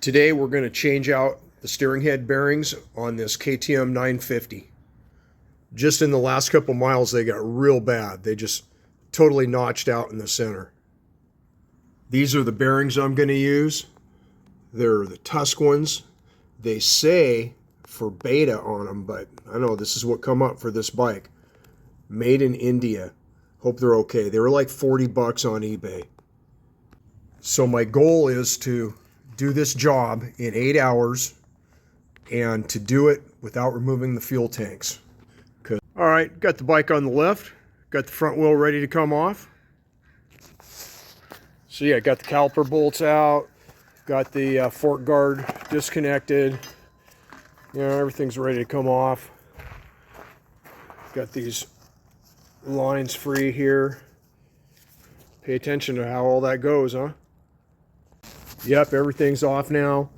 Today we're going to change out the steering head bearings on this KTM 950. Just in the last couple miles they got real bad. They just totally notched out in the center. These are the bearings I'm going to use. They're the Tusk ones. They say for beta on them, but I know this is what come up for this bike. Made in India. Hope they're okay. They were like 40 bucks on eBay. So my goal is to do this job in 8 hours and to do it without removing the fuel tanks. All right, got the bike on the lift, got the front wheel ready to come off. So yeah, got the caliper bolts out, got the fork guard disconnected. You know, everything's ready to come off. Got these lines free here. Pay attention to how all that goes, huh? Yep, everything's off now.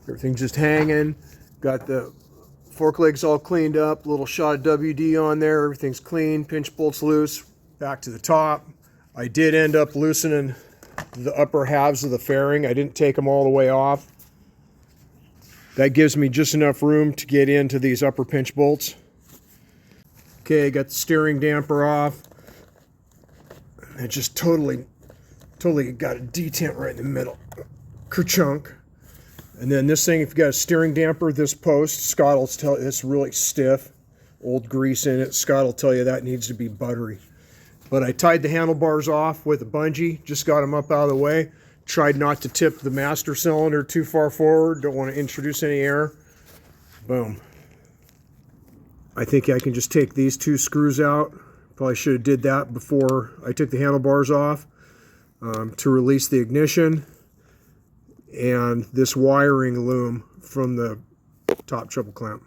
Everything's just hanging. Got the fork legs all cleaned up. Little shot of WD on there. Everything's clean. Pinch bolts loose. Back to the top. I did end up loosening the upper halves of the fairing. I didn't take them all the way off. That gives me just enough room to get into these upper pinch bolts. Okay, got the steering damper off. It just totally got a detent right in the middle. Kerchunk. And then this thing, if you got a steering damper, this post, Scott will tell you it's really stiff, old grease in it. Scott will tell you that needs to be buttery. But I tied the handlebars off with a bungee, just got them up out of the way. Tried not to tip the master cylinder too far forward. Don't want to introduce any air. Boom. I think I can just take these two screws out. Probably should have did that before I took the handlebars off to release the ignition. And this wiring loom from the top triple clamp.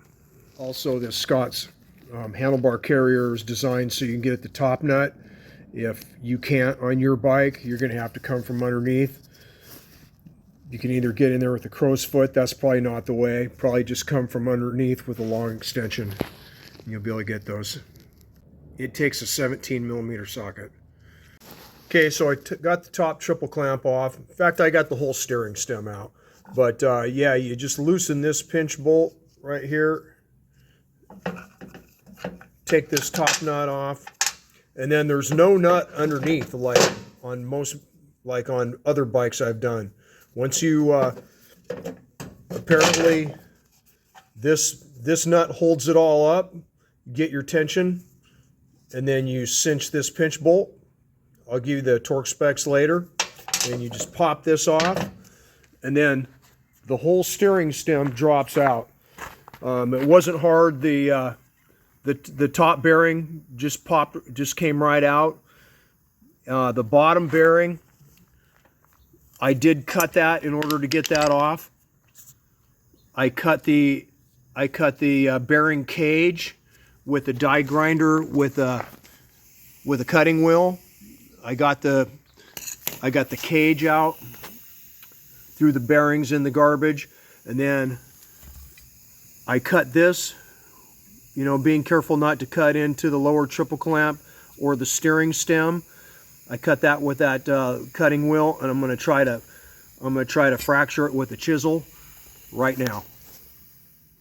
Also, this Scott's handlebar carrier is designed so you can get at the top nut. If you can't on your bike, you're going to have to come from underneath. You can either get in there with a crow's foot. That's probably not the way. Probably just come from underneath with a long extension. You'll be able to get those. It takes a 17mm socket. Okay, so I got the top triple clamp off. In fact, I got the whole steering stem out. But yeah, you just loosen this pinch bolt right here. Take this top nut off. And then there's no nut underneath like on other bikes I've done. Once you, apparently this nut holds it all up. You get your tension and then you cinch this pinch bolt. I'll give you the torque specs later. And you just pop this off, and then the whole steering stem drops out. It wasn't hard. The top bearing just came right out. The bottom bearing, I did cut that in order to get that off. I cut the bearing cage with a die grinder with a cutting wheel. I got the cage out, threw the bearings in the garbage, and then I cut this, you know, being careful not to cut into the lower triple clamp or the steering stem. I cut that with that cutting wheel, and I'm going to try to fracture it with a chisel right now.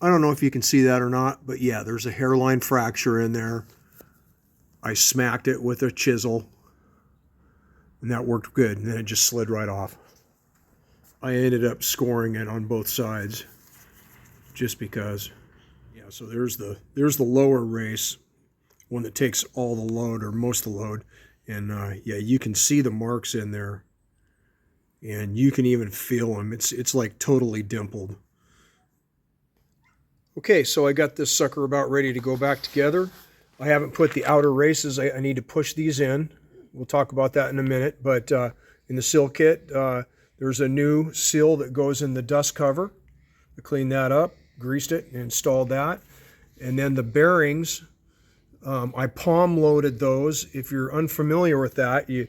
I don't know if you can see that or not, but yeah, there's a hairline fracture in there. I smacked it with a chisel. And that worked good, and then it just slid right off. I ended up scoring it on both sides, just because. Yeah, so there's the lower race, one that takes all the load or most of the load, and yeah, you can see the marks in there, and you can even feel them. It's like totally dimpled. Okay, so I got this sucker about ready to go back together. I haven't put the outer races. I need to push these in. We'll talk about that in a minute, but in the seal kit, there's a new seal that goes in the dust cover. I cleaned that up, greased it, and installed that. And then the bearings, I palm loaded those. If you're unfamiliar with that, you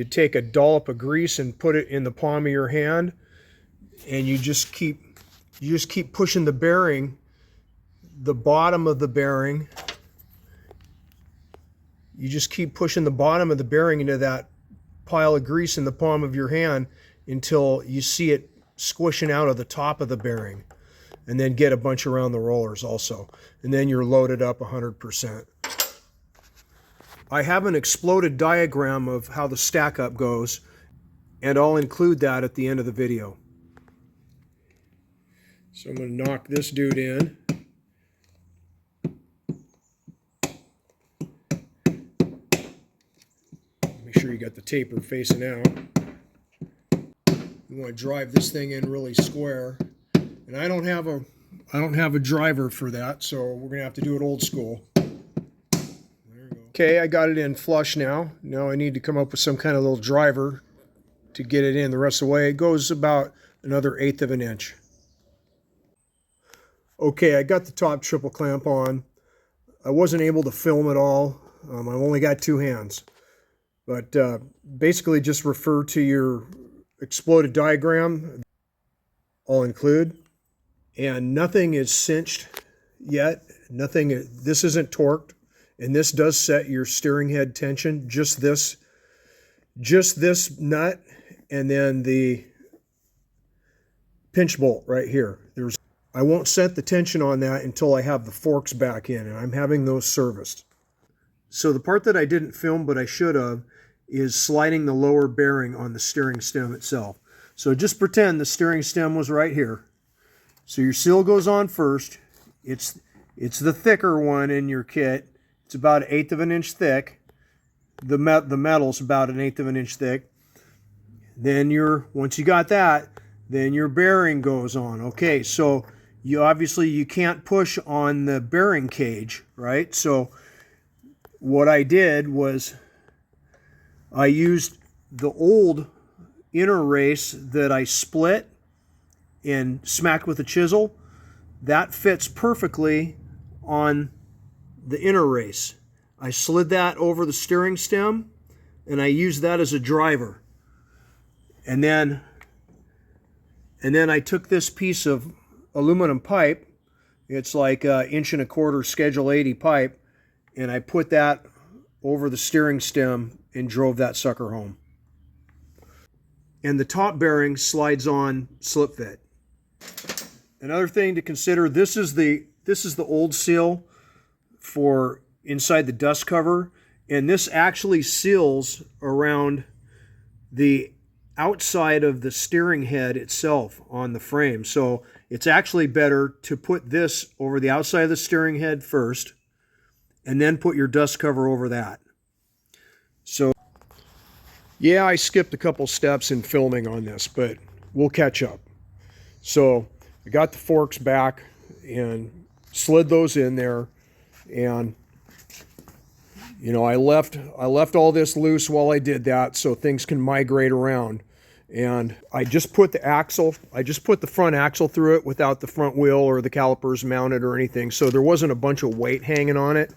take a dollop of grease and put it in the palm of your hand, and you just keep pushing the bearing, the bottom of the bearing. You just keep pushing the bottom of the bearing into that pile of grease in the palm of your hand until you see it squishing out of the top of the bearing, and then get a bunch around the rollers also. And then you're loaded up 100%. I have an exploded diagram of how the stack up goes, and I'll include that at the end of the video. So I'm going to knock this dude in. Make sure you got the taper facing out. You want to drive this thing in really square. And I don't have a driver for that, so we're going to have to do it old school. Okay, I got it in flush now. Now I need to come up with some kind of little driver to get it in the rest of the way. It goes about another 1/8 of an inch. Okay, I got the top triple clamp on. I wasn't able to film it all. I've only got 2 hands. But basically just refer to your exploded diagram. I'll include. And nothing is cinched yet. This isn't torqued. And this does set your steering head tension, just this nut, and then the pinch bolt right here. I won't set the tension on that until I have the forks back in, and I'm having those serviced. So the part that I didn't film, but I should have, is sliding the lower bearing on the steering stem itself. So just pretend the steering stem was right here. So your seal goes on first. It's the thicker one in your kit. It's about 1/8 of an inch thick. The metal's about 1/8 of an inch thick. Then once you got that, then your bearing goes on. Okay, so you can't push on the bearing cage, right? So what I did was I used the old inner race that I split and smacked with a chisel. That fits perfectly on the inner race. I slid that over the steering stem, and I used that as a driver. And then I took this piece of aluminum pipe. It's like 1.25 inch Schedule 80 pipe, and I put that over the steering stem and drove that sucker home. And the top bearing slides on slip fit. Another thing to consider, this is the old seal for inside the dust cover, and this actually seals around the outside of the steering head itself on the frame. So it's actually better to put this over the outside of the steering head first, and then put your dust cover over that. So yeah, I skipped a couple steps in filming on this, but we'll catch up. So I got the forks back and slid those in there. And I left all this loose while I did that so things can migrate around. And I just put the front axle through it without the front wheel or the calipers mounted or anything. So there wasn't a bunch of weight hanging on it.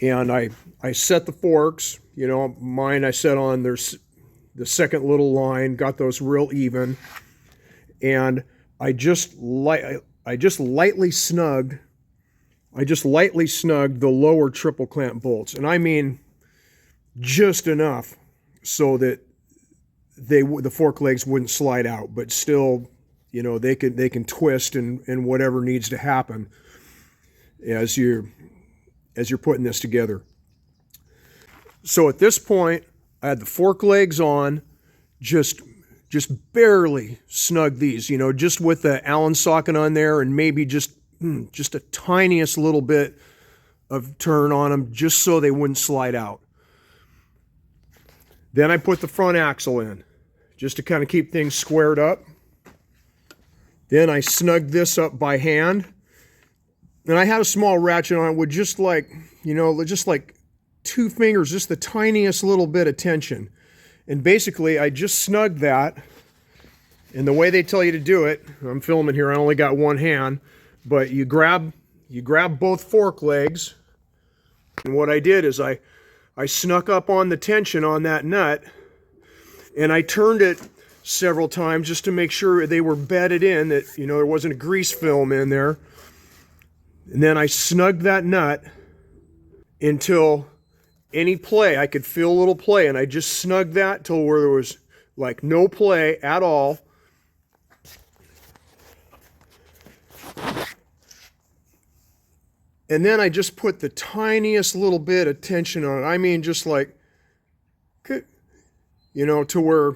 And I set the forks, mine I set on there's the second little line, got those real even. And I just lightly snugged the lower triple clamp bolts, and I mean just enough so that the fork legs wouldn't slide out, but still, they can twist and whatever needs to happen as you're putting this together. So at this point, I had the fork legs on, just barely snug these, just with the Allen socket on there, and maybe just a tiniest little bit of turn on them just so they wouldn't slide out. Then I put the front axle in just to kind of keep things squared up. Then I snugged this up by hand, and I had a small ratchet on it with just like 2 fingers, just the tiniest little bit of tension. And basically I just snugged that, and the way they tell you to do it, I'm filming here, I only got one hand, but you grab both fork legs, and what I did is I snuck up on the tension on that nut, and I turned it several times just to make sure they were bedded in, that there wasn't a grease film in there. And then I snugged that nut until any play, I could feel a little play, and I just snugged that till where there was like no play at all. And then I just put the tiniest little bit of tension on it. I mean, just like, you know, to where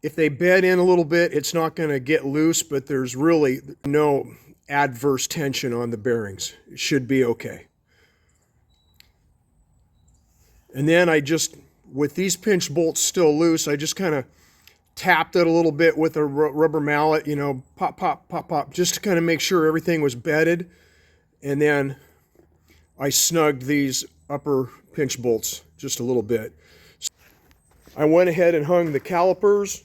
if they bed in a little bit, it's not going to get loose, but there's really no adverse tension on the bearings. It should be okay. And then I just, with these pinch bolts still loose, I just kind of tapped it a little bit with a rubber mallet, you know, pop, pop, pop, pop, just to kind of make sure everything was bedded. And then I snugged these upper pinch bolts just a little bit. I went ahead and hung the calipers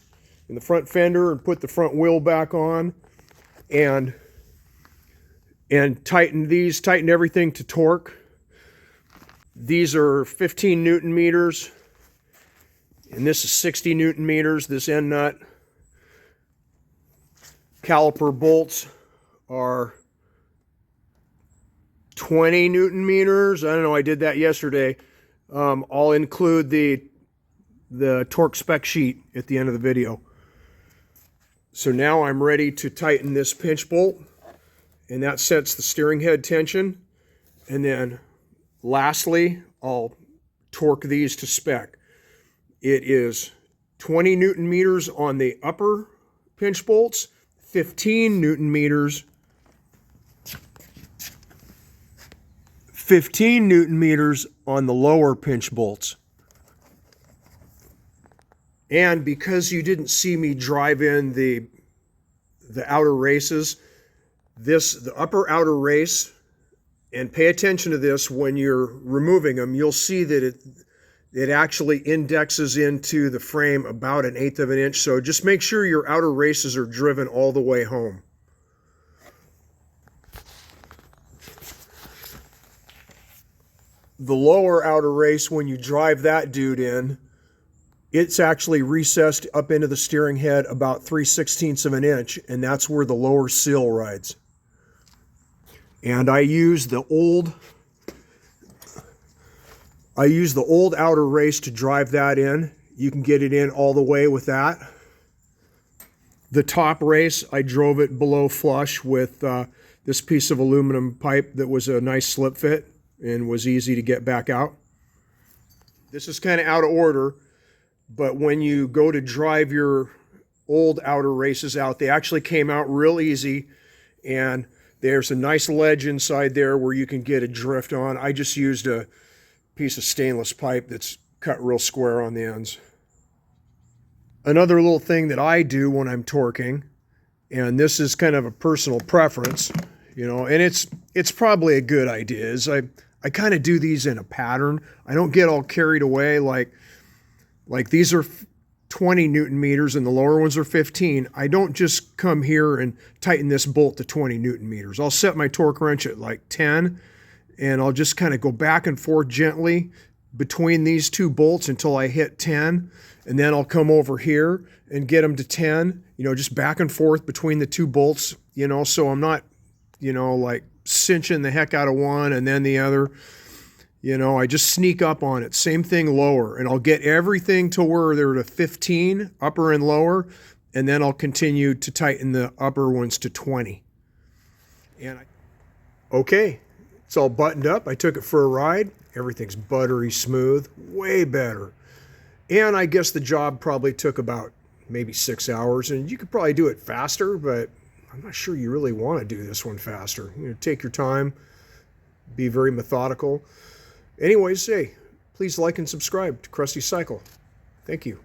in the front fender and put the front wheel back on and tightened everything to torque. These are 15 Newton meters, and this is 60 Newton meters, this end nut. Caliper bolts are 20 Newton meters. I don't know, I did that yesterday. I'll include the torque spec sheet at the end of the video. So now I'm ready to tighten this pinch bolt, and that sets the steering head tension. And then lastly, I'll torque these to spec. It is 20 Newton meters on the upper pinch bolts, 15 Newton meters on the lower pinch bolts. And because you didn't see me drive in the outer races, the upper outer race, and pay attention to this when you're removing them, you'll see that it actually indexes into the frame about 1/8 of an inch. So just make sure your outer races are driven all the way home. The lower outer race, when you drive that dude in, it's actually recessed up into the steering head about 3/16 of an inch, and that's where the lower sill rides. And I use the old outer race to drive that in. You can get it in all the way with that. The top race, I drove it below flush with this piece of aluminum pipe that was a nice slip fit and was easy to get back out. This is kind of out of order, but when you go to drive your old outer races out, they actually came out real easy, and there's a nice ledge inside there where you can get a drift on. I just used a piece of stainless pipe that's cut real square on the ends. Another little thing that I do when I'm torquing, and this is kind of a personal preference, you know, and it's probably a good idea, is I kind of do these in a pattern. I don't get all carried away like these are 20 Newton meters and the lower ones are 15. I don't just come here and tighten this bolt to 20 Newton meters. I'll set my torque wrench at like 10, and I'll just kind of go back and forth gently between these two bolts until I hit 10, and then I'll come over here and get them to 10, you know, just back and forth between the two bolts, you know, so I'm not, you know, like cinching the heck out of one and then the other. You know, I just sneak up on it. Same thing lower, and I'll get everything to where they're to 15, upper and lower, and then I'll continue to tighten the upper ones to 20. And okay, it's all buttoned up. I took it for a ride. Everything's buttery smooth, way better. And I guess the job probably took about maybe 6 hours, and you could probably do it faster, but I'm not sure you really want to do this one faster. You know, take your time, be very methodical. Anyways, hey, please like and subscribe to Krusty Cycle. Thank you.